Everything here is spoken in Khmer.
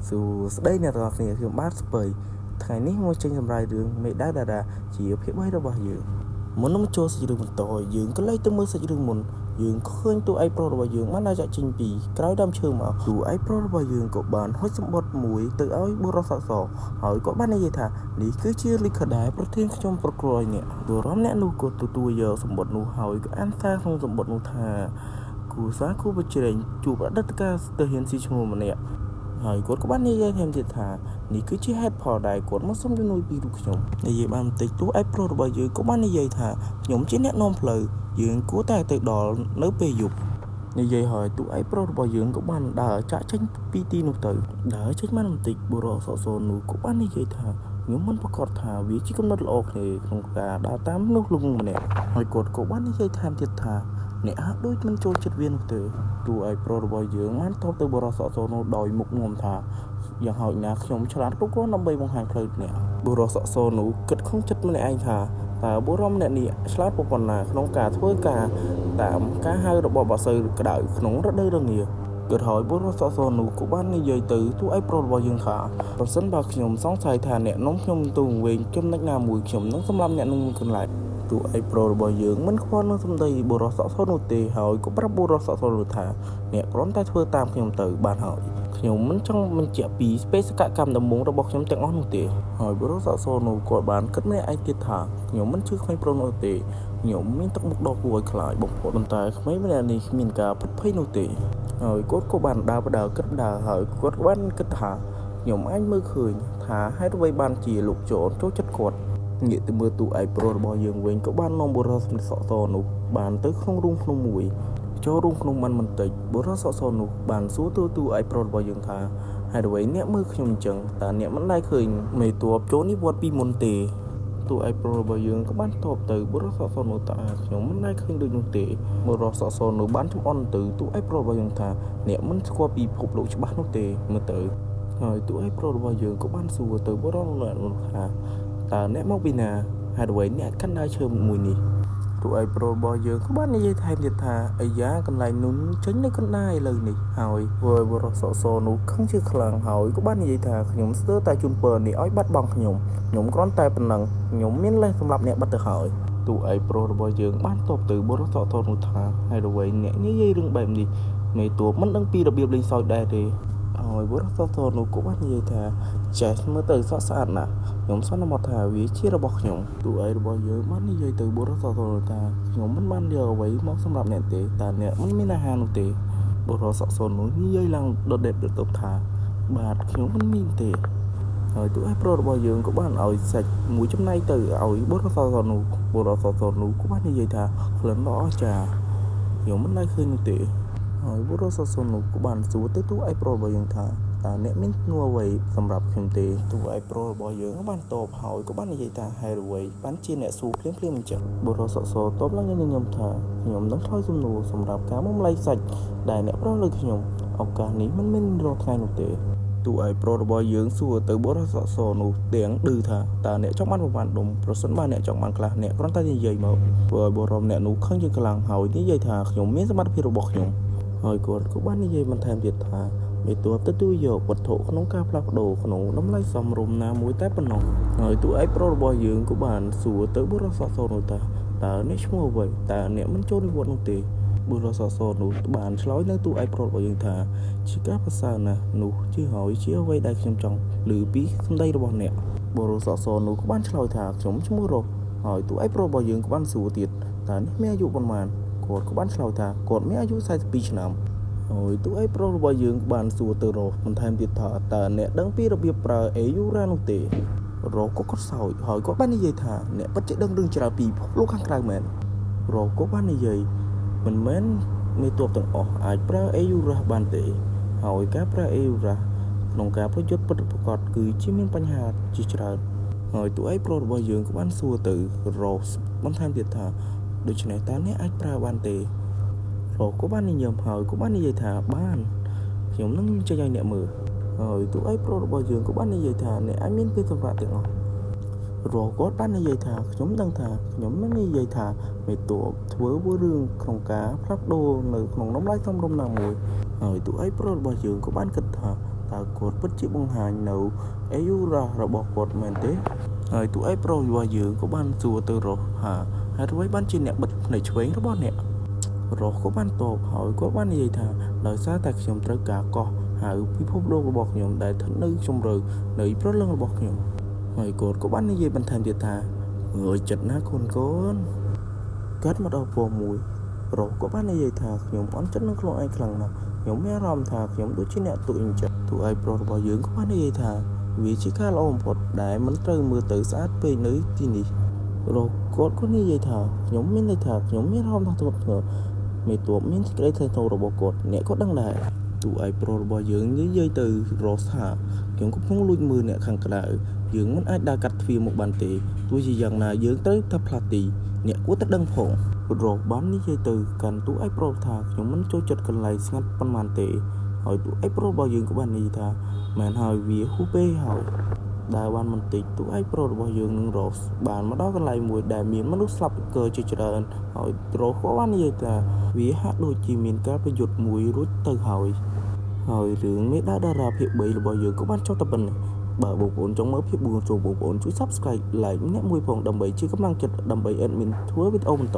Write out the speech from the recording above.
ស៊ូស្ដីអ្នកទាំងអស់គ្នាខ្ញុំបាទស្ពៃថ្ងៃនេះមកចេញសម្រាប់រឿងមេដាដាជាភាគ3របស់យើងមុននឹងចូលសាច់រឿងបន្តយើងក៏លេចទៅមើលសាច់រឿងមុនយើងឃើញតួឯកប្រុសរបស់យើងបានចាក់ចេញពីក្រោយដើមឈើមកតួឯកប្រុសរបស់យើងក៏បានហុចសម្បត្តិមួយទៅឲ្យបុរសសសហើយក៏បាននិយាយថានេះគឺជាលិខិតដែលប្រធានខ្ញុំប្រក្រយអ្នកបុរសអ្នកនោះក៏ទទួលយកសម្បត្តិនោះហើយក៏អានសារក្នុងសម្បត្តិនោះថាគូសាគូប្រជែងជួបអតីតកាលស្ទើរហ៊ានស៊ីឈ្មោះម្នាក់ហើយគាត់ក៏បាននិយាយថែមទៀតថានេះគឺជាហេតុផលដែលគាត់មកសុំជំនួយពីរូបខ្ញុំនិយាយបានបន្តិចតួឯកប្រុសរបស់យើងក៏បាននិយាយថាខ្ញុំជាអ្នកនាំផ្លូវយើងគួរតែទៅដល់នៅពេលយប់និយាយហើយតួឯកប្រុសរបស់យើងក៏បានដើរចាក់ចេញពីទីនោះទៅដើរចេញបានបន្តិចបុរសសសនោះក៏បាននិយាយថាខ្ញុំមិនប្រកាសថាវាជាកំណត់ល្អគ្នាក្នុងការដើរតាមនោះលុងម្នាក់ហើយគាត់ក៏បាននិយាយថែមទៀតថាអ្នកហាក់ដូចមិនចូលចិត្តវានោះទេតួឯកប្រុសរបស់យើងបានតបទៅបុរសសសនោះដោយមុខងំថាយ៉ាងហោចណាស់ខ្ញុំឆ្លាតគ្រប់គ្រាន់ដើម្បីបង្ហាញផ្លូវអ្នកបុរសសសនោះគិតក្នុងចិត្តម្នាក់ឯងថាតើបុរសម្នាក់នេះឆ្លាតប៉ុណ្ណាក្នុងការធ្វើការតាមការហៅរបស់បាសូវក្តៅក្នុងរដូវរងាគិតហើយបុរសសសនោះក៏បាននិយាយទៅតួឯកប្រុសរបស់យើងថាប្រសិនបើខ្ញុំសង្ស័យថាអ្នកនាំខ្ញុំទៅវិញចំណុចណាមួយខ្ញុំនឹងសម្លាប់អ្នកនឹងកន្លែងតួឯកប្រុសរបស់យើងមិនខ្វល់នឹងសម្ដីបុរសសសនោះទេហើយក៏ប្រាប់បុរសសសនោះថាអ្នកគ្រាន់តែធ្វើតាមខ្ញុំទៅបានហើយខ្ញុំមិនចង់បញ្ជាក់ពីបេសកកម្មដំបូងរបស់ខ្ញុំទាំងអស់នោះទេហើយបុរសសសនោះគាត់បានគិតម្នាក់ឯងទៀតថាខ្ញុំមិនជឿក្មេងប្រុសនោះទេខ្ញុំមានទឹកមុខដ៏គួរឲ្យខ្លាចបំផុតប៉ុន្តែក្មេងម្នាក់នេះគ្មានការពិតភ័យនោះទេហើយគាត់ក៏បានដើរគិតហើយគាត់បានគិតថាខ្ញុំអាចមើលឃើញថាហេតុអ្វីបានជាលោកចនចូលចិត្តគាត់ងាកទៅមើលតួឯកប្រុសរបស់យើងវិញក៏បាននាំបុរសសសនោះបានទៅក្នុងរូងភ្នំមួយចូលរូងភ្នំបានបន្តិចបុរសសនោះបានសួរតួឯកប្រុសរបស់យើងថាហេតុអ្វីអ្នកមើលខ្ញុំអញ្ចឹងតើអ្នកមិនដែលឃើញមេតួចូលនិវត្តន៍ពីមុនទេតួឯកប្រុសរបស់យើងក៏បានតបទៅបុរសសនោះថាខ្ញុំមិនដែលឃើញដូចនោះទេបុរសសនោះបានចំអន់ទៅតួឯកប្រុសរបស់យើងថាអ្នកមិនស្គាល់ពីភពលោកច្បាស់នោះទេមើលទៅហើយតួឯកប្រុសរបស់យើងក៏បានសួរទៅបុរសនោះថាតើអ្នកមកពីណាហេតុអ្វីអ្នកកាន់ដើរឈើមួយនេះតួឯកប្រុសរបស់យើងក៏បាននិយាយថែមទៀតថាអាយ៉ាកន្លែងនោះចេញនៅកណ្ដាលឥឡូវនេះហើយបុរសសនោះខឹងជាខ្លាំងហើយក៏បាននិយាយថាខ្ញុំស្ទើរតែជូនពរនេះឲ្យបាត់បង់ខ្ញុំគ្រាន់តែប៉ុណ្ណឹងខ្ញុំមានលេសសម្រាប់អ្នកបាត់ទៅហើយតួឯកប្រុសរបស់យើងបានតបទៅបុរសសនោះថាហេតុអ្វីអ្នកនិយាយរឿងបែបនេះមេតួមិនដឹងពីរបៀបលេងសើចដែរទេហើយបុរសសនោះក៏បាននិយាយថាចេះមើលទៅស្អាតណាស់ខ្ញុំសន្មតថាវាជារបស់ខ្ញុំតួឯករបស់យើងបាននិយាយទៅបុរសសនោះថាខ្ញុំមិនបានយកអ្វីមកសម្រាប់អ្នកទេតែអ្នកមិនមានអាហារនោះទេបុរសសនោះនិយាយឡើងដដែលថាបាទខ្ញុំមិនមានទេហើយតួឯកប្រុសរបស់យើងក៏បានឲ្យសាច់មួយចំណែកទៅឲ្យបុរសសនោះក៏បាននិយាយថាក្លិនដ៏អស្ចារ្យខ្ញុំមិនដែលឃើញនោះទេហើយបុរសសនោះក៏បានសួរទៅតួឯកប្រុសរបស់យើងថាតើអ្នកមានជំនួសអ្វីសម្រាប់ខ្ញុំទេតួឯកប្រុសរបស់យើងបានតបហើយក៏បាននិយាយថាហេតុអ្វីបានជាអ្នកសួរភ្លាមអញ្ចឹងបុរសសតបឡើងញញឹមថាខ្ញុំនឹងឆ្លើយសំណួរសម្រាប់ការមកម្លែងសាច់ដែលអ្នកប្រុសលើខ្ញុំឱកាសនេះមិនមានរាល់ថ្ងៃនោះទេតួឯកប្រុសរបស់យើងសួរទៅបុរសសនោះទាំងឌឺថាតើអ្នកចង់បានប្រមាណដុំប្រសិនបើអ្នកចង់បានខ្លះអ្នកគ្រាន់តែនិយាយមកព្រោះបុរសអ្នកនោះខឹងជាខ្លាំងហើយនិយាយថាខ្ញុំមានសមត្ថភាពរបស់ខ្ញុំហើយគាត់ក៏បាននិយាយបន្ថែមទៀតថាមេតួទទួលយកវត្ថុក្នុងការផ្លាស់ប្ដូរក្នុងតម្លៃសមរម្យណាមួយតែប៉ុណ្ណោះហើយតួឯកប្រុសរបស់យើងក៏បានសួរទៅបុរសសនោះថាតើអ្នកឈ្មោះអ្វីតើអ្នកមិនចូលនិវត្តន៍នោះទេបុរសសនោះបានឆ្លើយនៅតួឯកប្រុសរបស់យើងថាជាការប្រសើរណាស់នោះជាហើយជាអ្វីដែលខ្ញុំចង់ឮពីសម្ដីរបស់អ្នកបុរសសនោះក៏បានឆ្លើយថាខ្ញុំឈ្មោះរស់ហើយតួឯកប្រុសរបស់យើងក៏បានសួរទៀតតើអ្នកមានអាយុប៉ុន្មានគាត់ក៏បានឆ្លើយថាគាត់មានអាយុ42ឆ្នាំហើយតួឯកប្រុសរបស់យើងបានសួរទៅរស់បន្ថែមទៀតថាតើអ្នកដឹងពីរបៀបប្រើអេយូរ៉ានោះទេរស់ក៏គាត់សើចហើយគាត់បាននិយាយថាអ្នកពិតជាដឹងរឿងច្រើនពីភពលោកខាងក្រៅមែនរស់ក៏បាននិយាយមិនមែនមេតួទាំងអស់អាចប្រើអេយូរ៉ាបានទេហើយការប្រើអេយូរ៉ាក្នុងការប្រយុទ្ធពិតប្រាកដគឺជាមានបញ្ហាជាច្រើនហើយតួឯកប្រុសរបស់យើងក៏បានសួរទៅរស់បន្ថែមទៀតថាដូច្នេះតើអ្នកអាចប្រើបានទេរស់ក៏បាននិយាយហើយក៏បាននិយាយថាបានខ្ញុំនឹងចេញឲ្យអ្នកមើលហើយតួឯកប្រុសរបស់យើងក៏បាននិយាយថាអ្នកអាចមានពេលសម្រាប់ទាំងអស់រស់គាត់បាននិយាយថាខ្ញុំដឹងថាខ្ញុំមិននិយាយថាមេតួធ្វើរឿងក្នុងការផ្លាស់ប្ដូរនៅក្នុងតម្លៃសមរម្យណាមួយហ ហើយទូឯប្រុសរបស់យើងក៏បានគិតថាតើគាត់ពិតជាបង្ហាញនៅអាយុរបស់គាត់មែនទេហើយទូឯប្រុសរបស់យើងក៏បានសួរទៅរស់ថាហេតុអ្វីបានជាអ្នកបិទភ្នែកឆ្វេងរបស់អ្នករស់ក៏បានតបហើយគាត់បាននិយាយថាដោយសារតែខ្ញុំត្រូវការកោះហៅពិភពលោករបស់ខ្ញុំដែលស្ថិតនៅជម្រៅនៃព្រលឹងរបស់ខ្ញុំហើយគាត់ក៏បាននិយាយបន្ថែមទៀតថាងើយចិត្តណាកូនកាត់មកដល់ពណ៌មួយរស់ក៏បាននិយាយថាខ្ញុំអន់ចិត្តនឹងខ្លួនឯងខ្លាំងណាស់ខ្ញុំមានអារម្មណ៍ថាខ្ញុំដូចជាអ្នកទុកអ៊ីងចិត្តទូឯប្រុសរបស់យើងក៏បាននិយាយថាវាជាការល្អបំផុតដែលមិនត្រូវមើលទៅស្អាតពេកនៅទីនេះរស់គាត់ក៏និយាយថាខ្ញុំមានន័យថាខ្ញុំមានអារម្មណ៍ថាធ្ងន់ធ្ងរមេតបមានសេចក្តីថ្លៃថ្នូររបស់គាត់អ្នកក៏ដឹងដែរទូឯប្រុសរបស់យើងនិយាយទៅរស់ថាខ្ញុំកំពុងលួចមើលអ្នកខាងក្រៅយើងមិនអាចដើរកាត់ទ្វារមកបានទេទោះជាយ៉ាងណាយើងត្រូវតែផ្លាស់ទីអ្នកគួរតែដឹងផងរស់បាននិយាយទៅកាន់ទូឯប្រុសថាខ្ញុំមិនចូលចិត្តកន្លែងស្ងាត់ប៉ុន្មានទេហើយទូឯប្រុសរបស់យើងក៏បាននិយាយថាមែនហើយវាហួសពេកហើយដែលបានបន្តិចទូឯប្រុសរបស់យើងនឹងរស់បានមកដល់កន្លែងមួយដែលមានមនុស្សស្លាប់ជាច្រើនហើយរស់ក៏បាននិយាយថាវាហាក់ដូចជាមានការប្រយុទ្ធមួយរួចទៅហើយរឿងមេដាតារាភាគ3របស់យើងក៏បានចប់តែប៉ុណ្ណេះបើបងប្អូនចង់មើលភាគ4សូមបងប្អូនជួយ Subscribe Like ម្នាក់មួយផងដើម្បីជាកម្លាំងចិត្តដើម្បី admin ធ្វើវីដេអូបន្ត